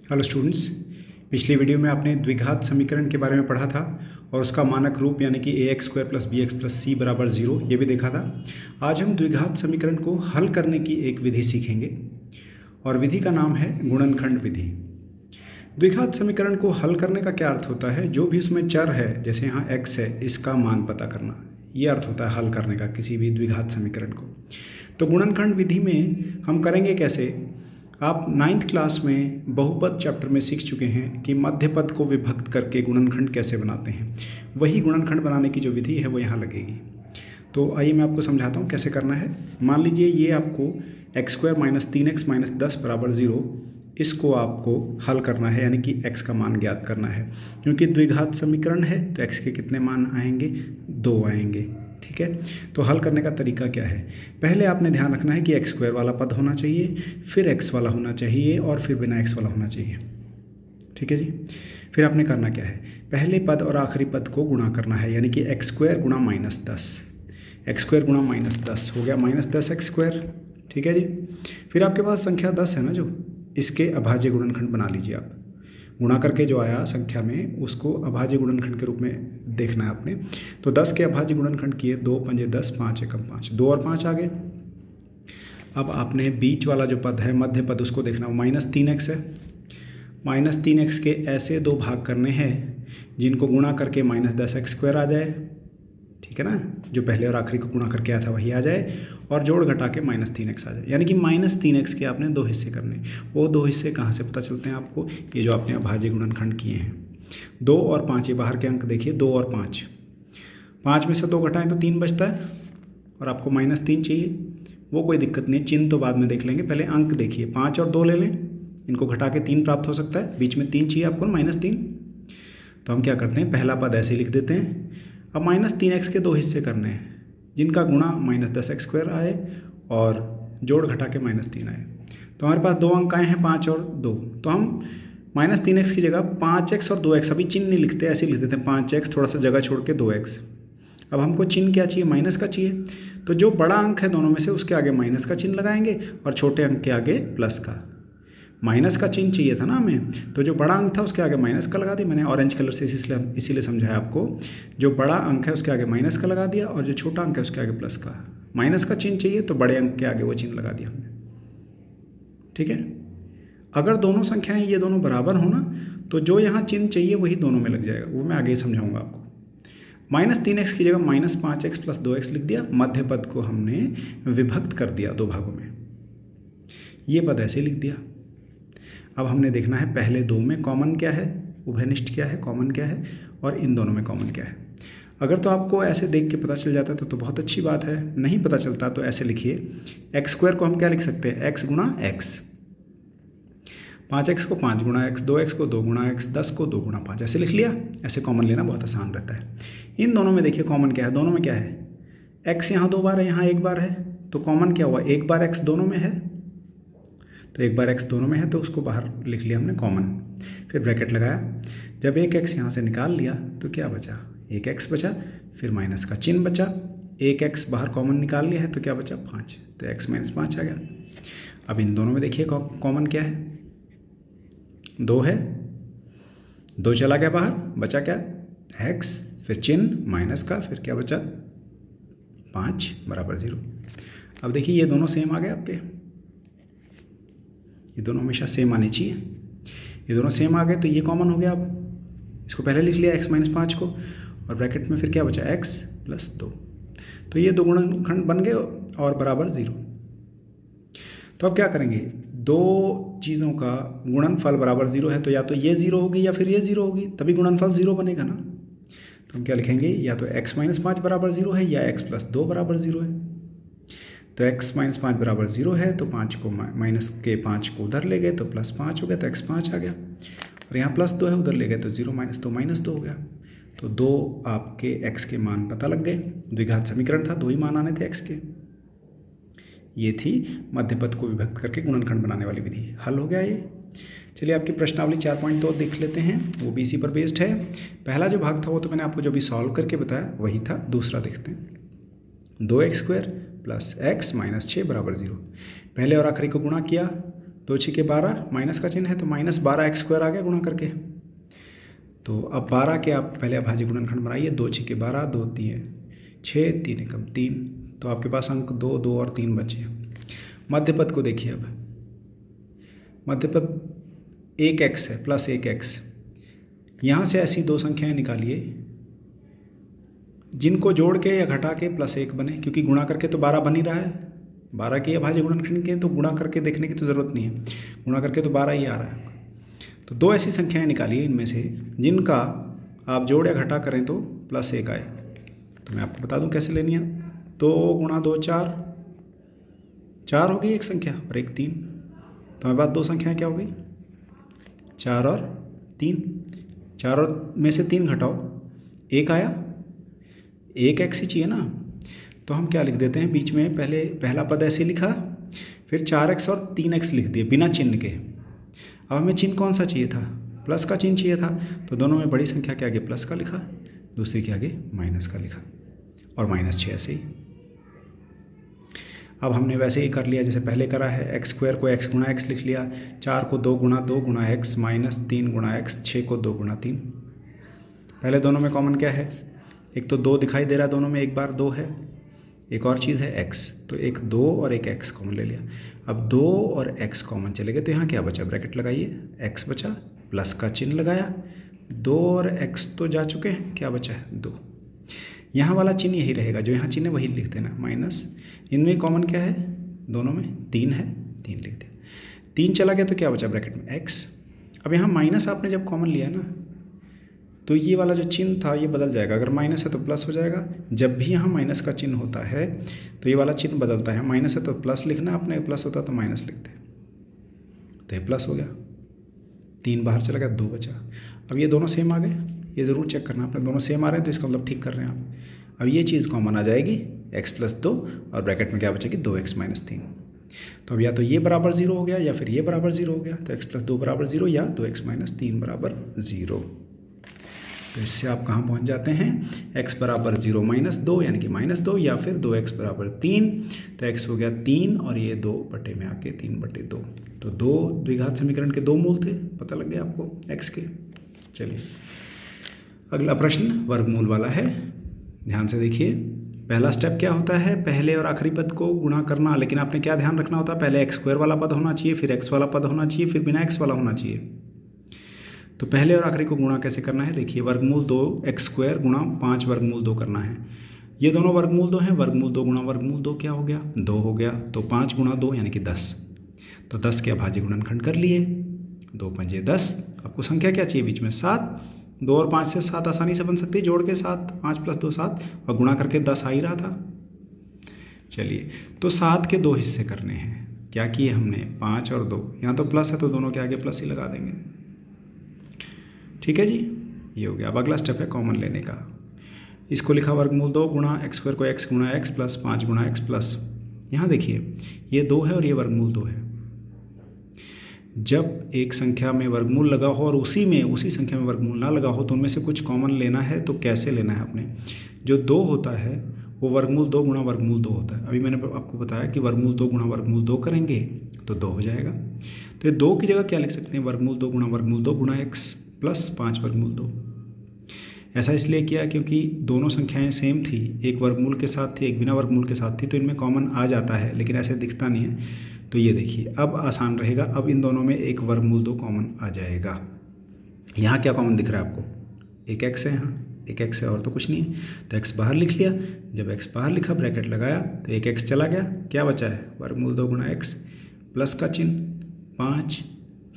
Hello students, पिछली video में आपने द्विघात समीकरण के बारे में पढ़ा था और उसका मानक रूप यानी कि ax² + bx + c = 0 ये भी देखा था। आज हम द्विघात समीकरण को हल करने की एक विधि सीखेंगे और विधि का नाम है गुणनखंड विधि। द्विघात समीकरण को हल करने का क्या अर्थ होता है? जो भी उसमें चर है, जैसे यहाँ x है, इसका मान पता करना, ये अर्थ होता है हल करने का किसी भी द्विघात समीकरण को। तो गुणनखंड विधि में हम करेंगे कैसे? आप 9th क्लास में बहुपद चैप्टर में सीख चुके हैं कि मध्य पद को विभक्त करके गुणनखंड कैसे बनाते हैं। वही गुणनखंड बनाने की जो विधि है वो यहाँ लगेगी। तो आइए मैं आपको समझाता हूँ कैसे करना है। मान लीजिए ये आपको x² - 3x - 10 = 0, इसको आपको हल करना है, यानी कि x का मान ज्ञात करना है। क्योंकि द्विघात समीकरण है तो x के कितने मान आएंगे? 2 आएंगे। ठीक है, तो हल करने का तरीका क्या है? पहले आपने ध्यान रखना है कि x² वाला पद होना चाहिए, फिर x वाला होना चाहिए और फिर बिना x वाला होना चाहिए। ठीक है जी। फिर आपने करना क्या है? पहले पद और आखिरी पद को गुणा करना है, यानी कि x² × -10, x² × -10 हो गया -10x²। ठीक है जी। फिर आपके पास संख्या 10 है ना, जो इसके अभाज्य गुणनखंड बना लीजिए आप। गुणा करके जो आया संख्या में उसको अभाज्य गुणनखंड के रूप में देखना है आपने। तो 10 के अभाज्य गुणनखंड किए, 2 × 5 = 10, 5 × 5, 2 और 5 आ गए। अब आपने बीच वाला जो पद है, मध्य पद, उसको देखना, -3x है। -3x के ऐसे 2 भाग करने हैं जिनको गुणा करके -10x² आ जाए। ठीक है ना, जो पहले और आखिरी को गुणा करके आया था वही आ जाए, और जोड़ घटा के -3x आ जाए। यानी कि -3x के आपने 2 हिस्से करने। वो 2 हिस्से कहाँ से पता चलते हैं आपको? ये जो आपने अभाज्य गुणनखंड किए हैं, 2 और 5, ये बाहर के अंक देखिए, 2 और 5, 5 में से 2 घटाएं तो 3 बचता है, और आपको -3 चाहिए। वो कोई दिक्कत नहीं, चिन्ह तो बाद में देख लेंगे, पहले अंक देखिए। 5 और 2 ले लें, इनको घटा के 3 प्राप्त हो सकता है, बीच में 3 चाहिए आपको, -3। तो हम क्या करते हैं, पहला पद ऐसे लिख देते हैं। अब -3x के 2 हिस्से करने हैं जिनका गुणा -10x² आए और जोड़ घटा के -3 आए। तो हमारे पास 2 अंक आए हैं, 5 और 2। तो हम -3x की जगह 5x और 2x, अभी चिन्ह नहीं लिखते, ऐसे ही लिख देते हैं, 5x थोड़ा सा जगह छोड़ के 2x। अब हमको चिन्ह क्या चाहिए? माइनस का चाहिए। तो जो बड़ा अंक है दोनों में से, उसके आगे माइनस का चिन्ह लगाएंगे और छोटे अंक के आगे प्लस का। माइनस का चिन्ह चाहिए था ना हमें, तो जो बड़ा अंक था उसके आगे माइनस का लगा दिया। मैंने ऑरेंज कलर से इसीलिए समझाया आपको। जो बड़ा अंक है उसके आगे माइनस का लगा दिया, और जो छोटा अंक है उसके आगे प्लस का। माइनस का चिन्ह चाहिए तो बड़े अंक के आगे वो चिन्ह लगा दिया हमने। ठीक है, अगर दोनों संख्याएं ये दोनों बराबर हो ना, तो जो यहाँ चिन्ह चाहिए वही दोनों में लग जाएगा, वो मैं आगे समझाऊंगा आपको। -3x की जगह -5x + 2x लिख दिया। मध्य पद को हमने विभक्त कर दिया 2 भागों में, ये पद ऐसे लिख दिया। अब हमने देखना है पहले 2 में कॉमन क्या है, उभयनिष्ठ क्या है, कॉमन क्या है, और इन दोनों में कॉमन क्या है। अगर तो आपको ऐसे देख के पता चल जाता है तो बहुत अच्छी बात है। नहीं पता चलता तो ऐसे लिखिए, x² को हम क्या लिख सकते हैं? x × x। 5x को 5 × x, 2x को 2 × x, 10 को 2 × 5, ऐसे लिख लिया। ऐसे कॉमन लेना बहुत आसान रहता है। इन दोनों में देखिए कॉमन क्या है, दोनों में क्या है? x यहाँ 2 बार है, यहाँ 1 बार है, तो कॉमन क्या हुआ? 1 बार x दोनों में है, तो 1 बार x दोनों में है, तो उसको बाहर लिख लिया हमने कॉमन। फिर ब्रैकेट लगाया। जब 1 x यहाँ से निकाल लिया तो क्या बचा? 1 x बचा, फिर माइनस का चिन्ह बचा। 1 x बाहर कॉमन निकाल लिया है तो क्या बचा? 5, तो x - 5 आ गया। अब इन दोनों में देखिए कॉमन क्या है? 2 है, 2 चला गया बाहर, बचा क्या? x, फिर चिन्ह माइनस का, फिर क्या बचा? 5 = 0। अब देखिए ये दोनों सेम आ गए आपके, ये दोनों हमेशा सेम आने चाहिए। ये दोनों सेम आ गए तो ये कॉमन हो गया। अब इसको पहले लिख लिया, x - 5 को, और ब्रैकेट में फिर क्या बचा? x + 2। तो ये 2 गुणनखंड बन गए और बराबर 0। तो अब क्या करेंगे? 2 चीज़ों का गुणनफल बराबर 0 है, तो या तो ये 0 होगी या फिर ये 0 होगी, तभी गुणनफल 0 बनेगा ना। तो हम क्या लिखेंगे? या तो x - 5 = 0 है या x + 2 = 0 है। तो x - 5 = 0 है, तो 5 को -5 को उधर ले गए तो +5 हो गया, तो x 5 आ गया। और यहाँ +2 है, उधर ले गए तो 0 - 2 -2 हो गया। तो 2 आपके x के मान पता लग गए। द्विघात समीकरण था, 2 ही मान आने थे x के। ये थी मध्य पद को विभक्त करके गुणनखंड बनाने वाली विधि। हल हो गया ये। चलिए आपकी प्रश्नावली 4.2 देख लेते हैं, वो भी इसी पर बेस्ड है। पहला जो भाग था वो तो मैंने आपको जो भी सॉल्व करके बताया वही था। दूसरा देखते हैं। 2x² + x - 6 = 0। पहले और आखिरी को गुणा किया 2 छक्के 12, माइनस का चिन्ह है तो -12x² आ गया गुणा करके। तो अब 12 के आप पहले अभाज्य गुणनखंड बनाइए। 2 छक्के 12, 2 3 6, 3 एकम 3, तो आपके पास अंक 2, 2 और 3 बचे। मध्य पद को देखिए। अब मध्य पद 1x है प्लस 1x। यहाँ से ऐसी दो संख्याएं निकालिए जिनको जोड़ के या घटा के +1 बने, क्योंकि गुणा करके तो 12 बन ही रहा है। 12 के अभाज्य गुणनखंड के तो गुणा करके देखने की तो ज़रूरत नहीं है, गुणा करके तो 12 ही आ रहा है। तो दो ऐसी संख्याएं निकालिए इनमें से जिनका आप जोड़ या घटा करें तो +1 आए। तो मैं आपको बता दूं कैसे लेनी है। 2 × 2 4, 4 हो गई एक संख्या और एक 3, तो हमारे पास दो संख्याएं क्या हो गई, 4 और 3। 4 और में से 3 घटाओ, 1 आया, 1x ही चाहिए ना, तो हम क्या लिख देते हैं बीच में, पहले पहला पद ऐसे लिखा, फिर 4x और 3x लिख दिए बिना चिन्ह के। अब हमें चिन्ह कौन सा चाहिए था, प्लस का चिन्ह चाहिए था, तो दोनों में बड़ी संख्या के आगे प्लस का लिखा, दूसरी के आगे माइनस का लिखा, और -6 ऐसे ही। अब हमने वैसे ही कर लिया जैसे पहले करा है, x² को x × x लिख लिया, 4 को 2 × 2 × x, -3 × x, 6 को 2 × 3। पहले दोनों में कॉमन क्या है, एक तो 2 दिखाई दे रहा है दोनों में, एक बार 2 है, एक और चीज़ है x, तो एक 2 और एक x कॉमन ले लिया। अब 2 और x कॉमन चले गए तो यहाँ क्या बचा, ब्रैकेट लगाइए, x बचा, प्लस का चिन्ह लगाया, 2 और x तो जा चुके हैं, क्या बचा है 2। यहाँ वाला चिन्ह यही रहेगा, जो यहाँ चिन्ह है वही लिख देना, माइनस। इनमें कॉमन क्या है, दोनों में 3 है, 3 लिख दिया। 3 चला गया तो क्या बचा ब्रैकेट में x। अब यहाँ माइनस आपने जब कॉमन लिया ना, तो ये वाला जो चिन्ह था ये बदल जाएगा, अगर माइनस है तो प्लस हो जाएगा। जब भी यहाँ माइनस का चिन्ह होता है तो ये वाला चिन्ह बदलता है, माइनस है तो प्लस लिखना आपने, प्लस होता तो माइनस लिखते, तो ये प्लस हो गया, 3 बाहर चला गया, 2 बचा। अब ये दोनों सेम आ गए, ये ज़रूर चेक करना आपने, दोनों सेम आ रहे हैं तो इसका मतलब ठीक कर रहे हैं आप। अब ये चीज़ कॉमन आ जाएगी, x + 2 और ब्रैकेट में क्या बचेगी, 2x - 3। तो अब या तो ये बराबर 0 हो गया या फिर ये बराबर 0 हो गया, तो x + 2 = 0 या 2x - 3 = 0। तो इससे आप कहाँ पहुँच जाते हैं, x = 0 - 2 यानी कि -2, या फिर 2x = 3, तो x हो गया 3 और ये 2 बटे में आके 3/2। तो 2 द्विघात समीकरण के 2 मूल थे, पता लग गया आपको x के। चलिए अगला प्रश्न वर्गमूल वाला है, ध्यान से देखिए। पहला स्टेप क्या होता है, पहले और आखिरी पद को गुणा करना, लेकिन आपने क्या ध्यान रखना होता है, पहले x² वाला पद होना चाहिए, फिर x वाला पद होना चाहिए, फिर बिना x वाला होना चाहिए। तो पहले और आखिरी को गुणा कैसे करना है, देखिए, वर्गमूल 2 x² गुणा 5 वर्गमूल 2 करना है। ये दोनों वर्गमूल 2 हैं, वर्गमूल 2 गुणा वर्गमूल 2 क्या हो गया, 2 हो गया, तो 5 × 2 यानी कि 10। तो 10 के अभाज्य गुणनखंड कर लिए, 2 × 5 = 10। आपको संख्या क्या चाहिए बीच में, 7। 2 और 5 से 7 आसानी से बन सकती है, जोड़ के 7, 5 + 2 7, और गुणा करके 10 आ ही रहा था। चलिए, तो 7 के 2 हिस्से करने हैं, क्या किए हमने, 5 और 2, यहाँ तो प्लस है तो दोनों के आगे प्लस ही लगा देंगे। ठीक है जी, ये हो गया। अब अगला स्टेप है कॉमन लेने का। इसको लिखा वर्गमूल 2 गुणा x² को x × x plus 5 × x plus, यहाँ देखिए ये 2 है और ये वर्गमूल 2 है। जब एक संख्या में वर्गमूल लगा हो और उसी संख्या में वर्गमूल ना लगा हो तो उनमें से कुछ कॉमन लेना है, तो कैसे लेना है आपने, जो 2 होता है वो वर्गमूल 2 गुणा वर्गमूल 2 होता है। अभी मैंने आपको बताया कि वर्गमूल 2 गुणा वर्गमूल 2 करेंगे तो 2 हो जाएगा। तो ये 2 की जगह क्या लिख सकते हैं, वर्गमूल 2 गुणा वर्गमूल 2 गुणा x प्लस 5 वर्गमूल 2। ऐसा इसलिए किया क्योंकि दोनों संख्याएं सेम थी, एक वर्गमूल के साथ थी, एक बिना वर्गमूल के साथ थी, तो इनमें कॉमन आ जाता है, लेकिन ऐसे दिखता नहीं है। तो ये देखिए अब आसान रहेगा, अब इन दोनों में एक वर्गमूल 2 कॉमन आ जाएगा। यहाँ क्या कॉमन दिख रहा है आपको, एक x है, यहाँ एक x है और तो कुछ नहीं है, तो x बाहर लिख लिया। जब x बाहर लिखा, ब्रैकेट लगाया, तो एक x चला गया, क्या बचा है, वर्गमूल 2 गुणा x, प्लस का चिन्ह 5,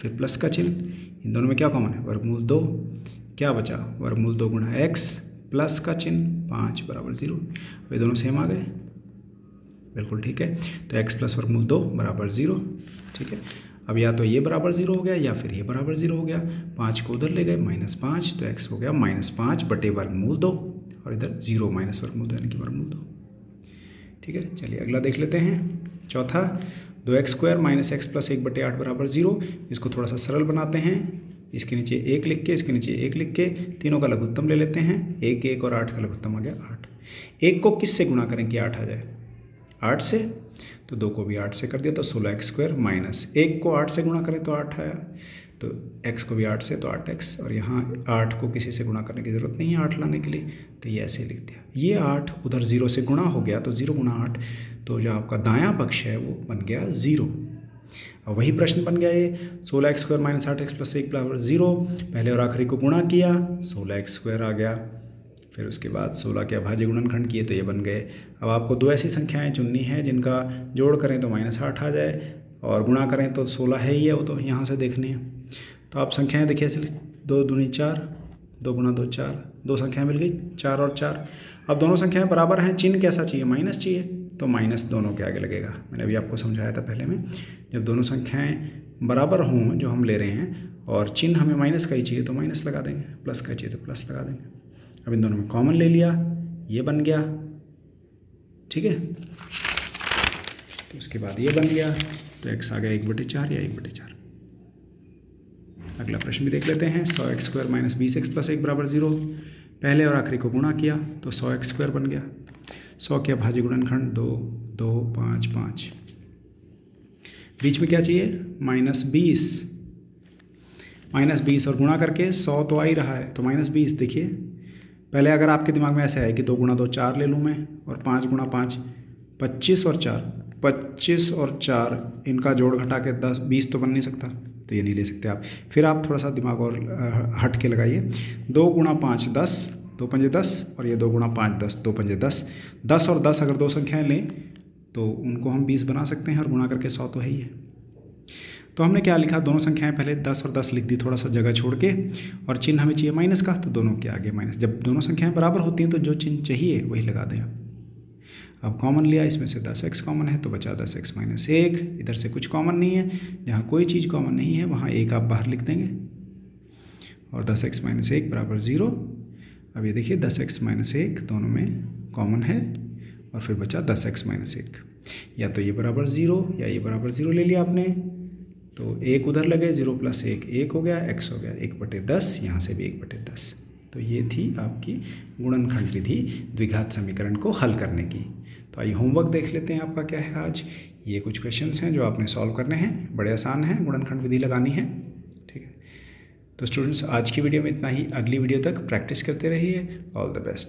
फिर प्लस का चिन्ह, इन दोनों में क्या कॉमन है, वर्गमूल 2, क्या बचा, वर्गमूल 2 गुणा x प्लस का चिन्ह 5 = 0। ये दोनों सेम आ गए, बिल्कुल ठीक है। तो x प्लस वर्गमूल 2 = 0। ठीक है, अब या तो ये बराबर 0 हो गया या फिर ये बराबर 0 हो गया। 5 को उधर ले गए, -5, तो x हो गया -5 बटे वर्गमूल 2, और इधर 0 माइनस वर्गमूल 2 यानी कि वर्गमूल 2। ठीक है, चलिए अगला देख लेते हैं। चौथा, 2x² - x प्लस 1/8 = 0। इसको थोड़ा सा सरल बनाते हैं, इसके नीचे 1 लिख के, इसके नीचे 1 लिख के, तीनों का लघुत्तम ले लेते हैं। 1 1 और 8 का लघुत्तम आ गया 8। 1 को किस से गुणा करें कि 8 आ जाए, 8 से। तो 2 को भी 8 से कर दिया तो 16x² माइनस 1 को 8 से गुणा करें तो 8 आया, तो x को भी 8 से तो 8x, और यहाँ 8 को किसी से गुणा करने की ज़रूरत नहीं है 8 लाने के लिए, तो ये ऐसे लिख दिया। ये 8 उधर 0 से गुणा हो गया तो 0 गुणा 8, तो जो आपका दायां पक्ष है वो बन गया 0। और वही प्रश्न बन गया ये 16x² माइनस 8x प्लस 1 बराबर 0। पहले और आखिरी को गुणा किया 16x² आ गया, फिर उसके बाद 16 के अभाज्य गुणनखंड किए तो ये बन गए। अब आपको दो ऐसी संख्याएं चुननी है जिनका जोड़ करें तो -8 आ जाए और गुणा करें तो 16 है ही है, वो तो यहाँ से देखनी है। तो आप संख्याएं देखिए, ऐसे 2 दूनी 4, 2 गुणा 2 4, दो संख्याएं मिल गई 4 और 4। अब दोनों संख्याएं बराबर हैं, चिन्ह कैसा चाहिए, माइनस चाहिए, तो माइनस दोनों के आगे लगेगा। मैंने अभी आपको समझाया था पहले में, जब दोनों संख्याएं बराबर हों जो हम ले रहे हैं और चिन्ह हमें माइनस का ही चाहिए तो माइनस लगा देंगे, प्लस का चाहिए तो प्लस लगा देंगे। अब इन दोनों में कॉमन ले लिया, ये बन गया, ठीक है। तो उसके बाद ये बन गया, तो x आ गया 1/4 या 1/4। अगला प्रश्न भी देख लेते हैं। 100x² माइनस 20x प्लस 1 बराबर 0। पहले और आखिरी को गुणा किया तो 100x² बन गया। 100 के अभाज्य गुणनखंड 2, 2, 5, 5। बीच में क्या चाहिए, -20। -20 और गुणा करके 100 तो आ ही रहा है, तो -20। देखिए पहले अगर आपके दिमाग में ऐसा है कि 2 गुणा 2 4 ले लूँ मैं, और 5 गुणा 5 25 और 4, 25 और 4 इनका जोड़ घटा के 10 20 तो बन नहीं सकता, तो ये नहीं ले सकते आप। फिर आप थोड़ा सा दिमाग और हट के लगाइए। 2 गुणा 5 10, 2 पंजे 10, और ये 2 गुणा 5 10, 2 पंजे 10। 10 और 10 अगर दो संख्याएं लें तो उनको हम 20 बना सकते हैं, और गुणा करके 100 तो है ही है। तो हमने क्या लिखा, दोनों संख्याएं पहले 10 और 10 लिख दी थोड़ा सा जगह छोड़ के, और चिन्ह हमें चाहिए माइनस का, तो दोनों के आगे माइनस। जब दोनों संख्याएं बराबर होती हैं तो जो चिन्ह चाहिए वही लगा दें आप। अब कॉमन लिया, इसमें से 10x कॉमन है तो बचा 10x माइनस 1। इधर से कुछ कॉमन नहीं है, जहाँ कोई चीज़ कॉमन नहीं है वहाँ 1 आप बाहर लिख देंगे, और 10x माइनस 1 बराबर 0। अब ये देखिए 10x माइनस 1 दोनों में कॉमन है, और फिर बचा 10x माइनस 1। या तो ये बराबर 0 या ये बराबर 0 ले लिया आपने, तो 1 उधर लगे, 0 प्लस 1 1 हो गया, x हो गया 1/10, यहाँ से भी 1/10। तो ये थी आपकी गुणनखंड विधि द्विघात समीकरण को हल करने की। तो आइए होमवर्क देख लेते हैं आपका क्या है आज। ये कुछ क्वेश्चंस हैं जो आपने सॉल्व करने हैं, बड़े आसान हैं, गुणनखंड विधि लगानी है, ठीक है। तो स्टूडेंट्स आज की वीडियो में इतना ही, अगली वीडियो तक प्रैक्टिस करते रहिए। All the best.